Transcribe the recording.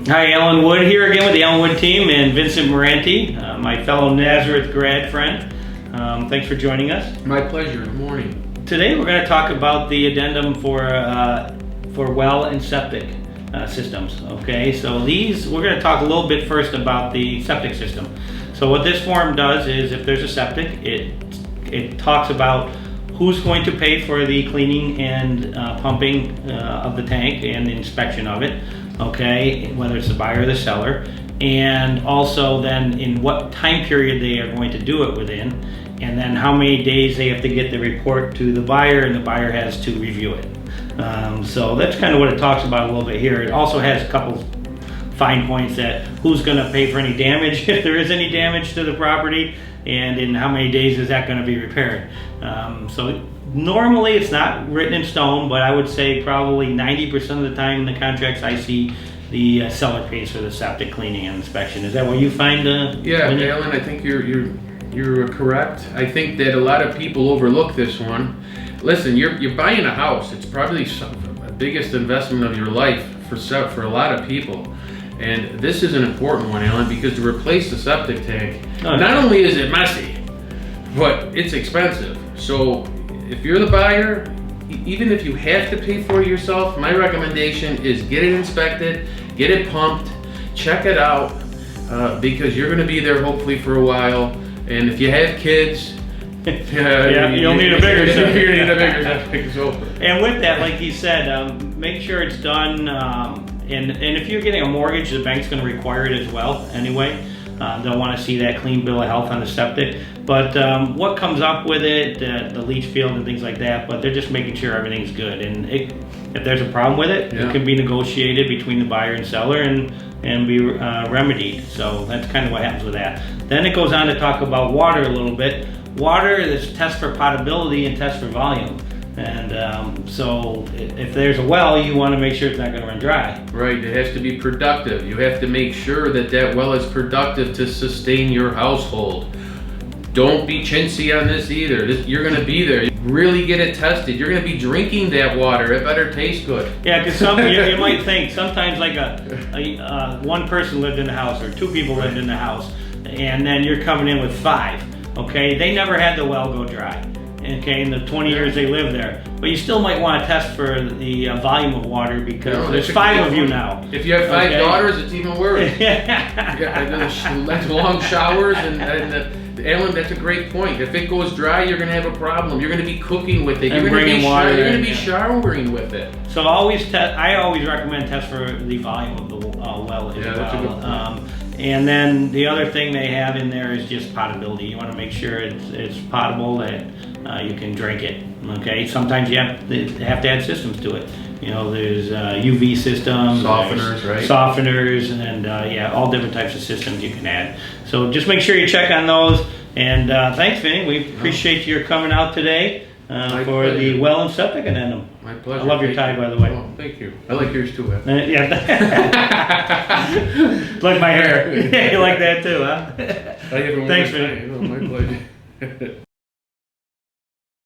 Hi, Alan Wood here again with the Alan Wood team and Vincent Moranti, my fellow Nazareth grad friend. Thanks for joining us. My pleasure. Good morning. Today we're going to talk about the addendum for well and septic systems. Okay, so we're going to talk a little bit first about the septic system. So what this form does is, if there's a septic, it talks about who's going to pay for the cleaning and pumping of the tank and the inspection of it. Okay, whether it's the buyer or the seller, and also then in what time period they are going to do it within, and then how many days they have to get the report to the buyer, and the buyer has to review it. So that's kind of what it talks about a little bit here. It also has a couple fine points that who's going to pay for any damage, if there is any damage to the property, and in how many days is that going to be repaired. So normally it's not written in stone, but I would say probably 90% of the time in the contracts I see, the seller pays for the septic cleaning and inspection. Is that what you find? Yeah, Alan, I think you're correct. I think that a lot of people overlook this one. Listen, you're buying a house. It's probably the biggest investment of your life for a lot of people. And this is an important one, Alan, because to replace the septic tank, not only is it messy, but it's expensive. So if you're the buyer, even if you have to pay for it yourself, my recommendation is get it inspected, get it pumped, check it out, because you're going to be there hopefully for a while. And if you have kids, you'll need a bigger septic. You need a bigger septic. So. And with that, like you said, make sure it's done. And if you're getting a mortgage, the bank's going to require it as well anyway. They'll want to see that clean bill of health on the septic. But what comes up with it, the leach field and things like that, but they're just making sure everything's good. And if there's a problem with it, it can be negotiated between the buyer and seller and be remedied. So that's kind of what happens with that. Then it goes on to talk about water a little bit. Water is test for potability and test for volume. And so if there's a well, you want to make sure it's not going to run dry. Right, it has to be productive. You have to make sure that that well is productive to sustain your household. Don't be chintzy on this either. You're going to be there. Really get it tested. You're going to be drinking that water. It better taste good. Yeah, because you might think sometimes like one person lived in the house or two people lived in the house, and then you're coming in with 5. Okay, they never had the well go dry. Okay, in the 20 years they live there. But you still might want to test for the volume of water, because there's 5 of you now. If you have 5 daughters, it's even worse. That's long showers, and Alan, that's a great point. If it goes dry, you're going to have a problem. You're going to be cooking with it. You're going to be showering with it. So I always recommend test for the volume of the well as well. That's a good point. And then the other thing they have in there is just potability. You want to make sure it's potable, that you can drink it. Okay, sometimes you have to add systems to it. You know, there's UV systems, softeners, right? Softeners, and all different types of systems you can add. So just make sure you check on those. And thanks, Vinny. We appreciate your coming out today for the well and septic addendum. My pleasure. I love your tie, by the way. Oh, thank you. I like yours too, yeah. Like my hair. You like that too, huh? Thanks, Vinny. My pleasure.